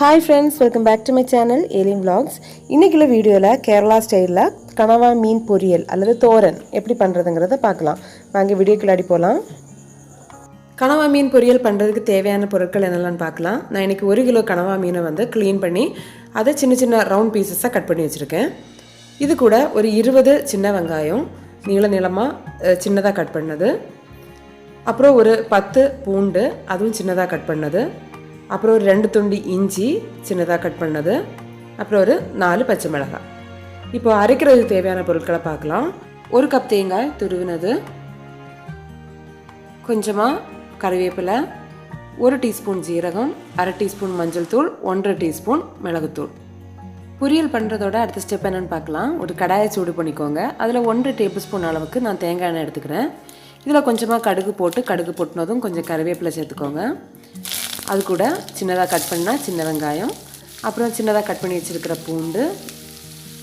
Hi friends, welcome back to my channel Alien Vlogs. இன்னைக்குள்ள வீடியோல கேரளா ஸ்டைல்ல கனவா மீன் பொரியல் அல்லது தோரன் எப்படி பண்றதுங்கறத பார்க்கலாம். வாங்க வீடியோக்குள்ள போலாம். கனவா மீன் பொரியல் பண்றதுக்கு தேவையான பொருட்கள் என்னெல்லாம் பார்க்கலாம். நான் இன்னைக்கு 1 கிலோ கனவா மீனை வந்து க்ளீன் பண்ணி அதை சின்ன சின்ன ரவுண்ட் பீசஸா கட் பண்ணி வச்சிருக்கேன். இது கூட ஒரு 20 சின்ன வெங்காயம் நீளமா சின்னதா கட் பண்ணது. அப்புறம் ஒரு 10 பூண்டு அதுவும் சின்னதா கட் பண்ணது. அப்புறம் ஒரு 2 துண்டு இஞ்சி சின்னதாக கட் பண்ணது. அப்புறம் ஒரு 4 பச்சை மிளகாய். இப்போ அரைக்கிறதுக்கு தேவையான பொருட்களை பார்க்கலாம். 1 கப் தேங்காய் துருவினது, கொஞ்சமாக கறிவேப்பிலை, 1 டீஸ்பூன் ஜீரகம், 1/2 டீஸ்பூன் மஞ்சள் தூள், 1/2 டீஸ்பூன் மிளகுத்தூள். பொரியல் பண்ணுறதோட அடுத்த ஸ்டெப் என்னென்னு பார்க்கலாம். ஒரு கடாயை சூடு பண்ணிக்கோங்க. அதில் 1 டேபிள் ஸ்பூன் அளவுக்கு நான் தேங்காய் எண்ணெய் எடுத்துக்கிறேன். இதில் கொஞ்சமாக கடுகு போட்டுனதும் கொஞ்சம் கறிவேப்பிலை சேர்த்துக்கோங்க. அது கூட சின்னதாக கட் பண்ணால் சின்ன வெங்காயம், அப்புறம் சின்னதாக கட் பண்ணி வச்சுருக்கிற பூண்டு,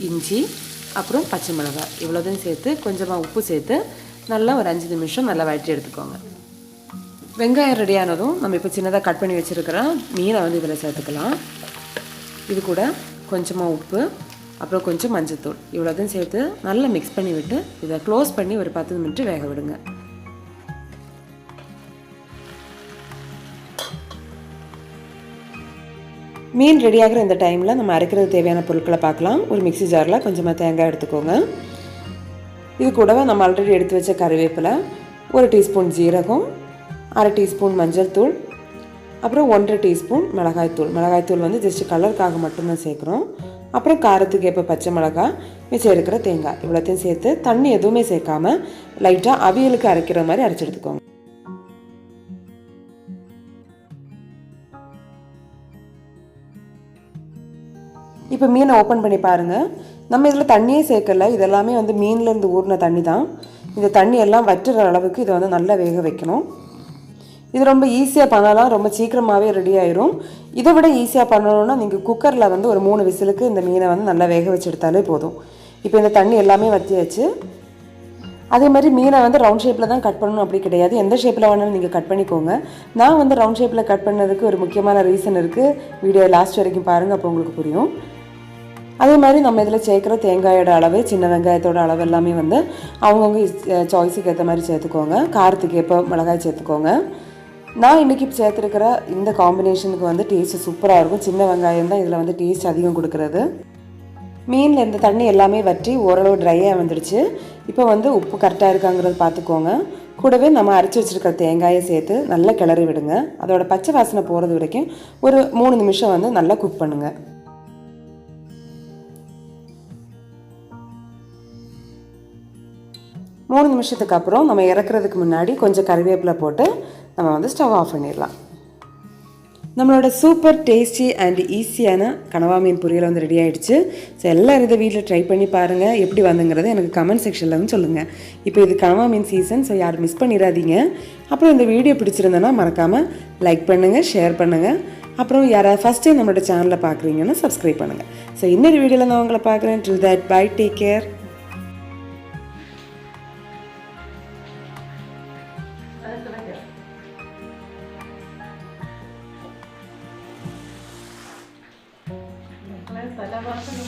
இஞ்சி, அப்புறம் பச்சை மிளகாய் இவ்வளோதையும் சேர்த்து கொஞ்சமாக உப்பு சேர்த்து நல்லா ஒரு 5 நிமிஷம் நல்லா வதக்கி எடுத்துக்கோங்க. வெங்காயம் ரெடியானதும் நம்ம இப்போ சின்னதாக கட் பண்ணி வச்சுருக்கிற மீனை வந்து இதில் சேர்த்துக்கலாம். இது கூட கொஞ்சமாக உப்பு, அப்புறம் கொஞ்சம் மஞ்சள்தூள் இவ்வளோதையும் சேர்த்து நல்லா மிக்ஸ் பண்ணி விட்டு இதை க்ளோஸ் பண்ணி ஒரு 10 நிமிஷம் வேக விடுங்க. மீன் ரெடியாகிற இந்த டைமில் நம்ம அரைக்கிறது தேவையான பொருட்களை பார்க்கலாம். ஒரு மிக்ஸி ஜாரில் கொஞ்சமாக தேங்காய் எடுத்துக்கோங்க. இது கூடவே நம்ம ஆல்ரெடி எடுத்து வச்ச கறிவேப்பிலை, 1 டீஸ்பூன் ஜீரகம், 1/2 டீஸ்பூன் மஞ்சள் தூள், அப்புறம் 1/2 டீஸ்பூன் மிளகாய்த்தூள் வந்து ஜஸ்ட் கலருக்காக மட்டும்தான் சேர்க்குறோம். அப்புறம் காரத்துக்கு ஏற்ப பச்சை மிளகாய், மிச்சம் இருக்கிற தேங்காய் இவ்வளோத்தையும் சேர்த்து தண்ணி எதுவுமே சேர்க்காம லைட்டாக அவியலுக்கு அரைக்கிற மாதிரி அரைச்சி எடுத்துக்கோங்க. இப்போ மீனை ஓப்பன் பண்ணி பாருங்கள். நம்ம இதில் தண்ணியே சேர்க்கலை, இதெல்லாமே வந்து மீன்லேருந்து ஊறின தண்ணி தான். இந்த தண்ணி எல்லாம் வற்றுற அளவுக்கு இதை வந்து நல்லா வேக வைக்கணும். இது ரொம்ப ஈஸியாக பண்ணலாம், ரொம்ப சீக்கிரமாகவே ரெடி ஆயிரும். இதை விட ஈஸியாக பண்ணணுன்னா நீங்கள் குக்கரில் வந்து ஒரு 3 விசிலுக்கு இந்த மீனை வந்து நல்லா வேக வச்சு எடுத்தாலே போதும். இப்போ இந்த தண்ணி எல்லாமே வற்றியாச்சு. அதே மாதிரி மீனை வந்து ரவுண்ட் ஷேப்பில் தான் கட் பண்ணணும் அப்படி கிடையாது, எந்த ஷேப்பில் வேணாலும் நீங்கள் கட் பண்ணிக்கோங்க. நான் வந்து ரவுண்ட் ஷேப்பில் கட் பண்ணதுக்கு ஒரு முக்கியமான ரீசன் இருக்குது. வீடியோ லாஸ்ட் வரைக்கும் பாருங்கள், அப்போ உங்களுக்கு புரியும். அதே மாதிரி நம்ம இதில் சேர்க்குற தேங்காயோட அளவு, சின்ன வெங்காயத்தோட அளவு எல்லாமே வந்து அவங்கவுங்க சாய்ஸுக்கு ஏற்ற மாதிரி சேர்த்துக்கோங்க. காரத்துக்கு ஏற்ப மிளகாய் சேர்த்துக்கோங்க. நான் இன்றைக்கி சேர்த்துருக்கிற இந்த காம்பினேஷனுக்கு வந்து டேஸ்ட்டு சூப்பராக இருக்கும். சின்ன வெங்காயம் தான் இதில் வந்து டேஸ்ட் அதிகம் கொடுக்குறது. மீனில் இந்த தண்ணி எல்லாமே வற்றி ஓரளவு ட்ரையாக வந்துடுச்சு. இப்போ வந்து உப்பு கரெக்டாக இருக்காங்கிறது பார்த்துக்கோங்க. கூடவே நம்ம அரைச்சி வச்சுருக்கிற தேங்காயை சேர்த்து நல்லா கிளறி விடுங்க. அதோட பச்சை வாசனை போகிறது வரைக்கும் ஒரு 3 நிமிஷம் வந்து நல்லா குக் பண்ணுங்கள். மூணு நிமிஷத்துக்கு அப்புறம் நம்ம இறக்குறதுக்கு முன்னாடி கொஞ்சம் கறிவேப்பிலை போட்டு நம்ம வந்து ஸ்டவ் ஆஃப் பண்ணிடலாம். நம்மளோட சூப்பர் டேஸ்டி அண்ட் ஈஸியான கனவா மீன் பொரியல் வந்து ரெடி ஆகிடுச்சு. ஸோ எல்லோரும் இதை வீட்டில் ட்ரை பண்ணி பாருங்கள். எப்படி வந்துங்கிறத எனக்கு கமெண்ட் செக்ஷனில் வந்து சொல்லுங்கள். இப்போ இது கனவா மீன் சீசன், ஸோ யாரும் மிஸ் பண்ணிடாதீங்க. அப்புறம் இந்த வீடியோ பிடிச்சிருந்தேன்னா மறக்காமல் லைக் பண்ணுங்கள், ஷேர் பண்ணுங்கள். அப்புறம் யாராவது ஃபஸ்ட் டைம் நம்மளோட சேனலில் பார்க்குறீங்கன்னா சப்ஸ்கிரைப் பண்ணுங்கள். ஸோ இன்னொரு வீடியோவில் நான் உங்களை பார்க்குறேன். Till that bye, take care. Tala bakın,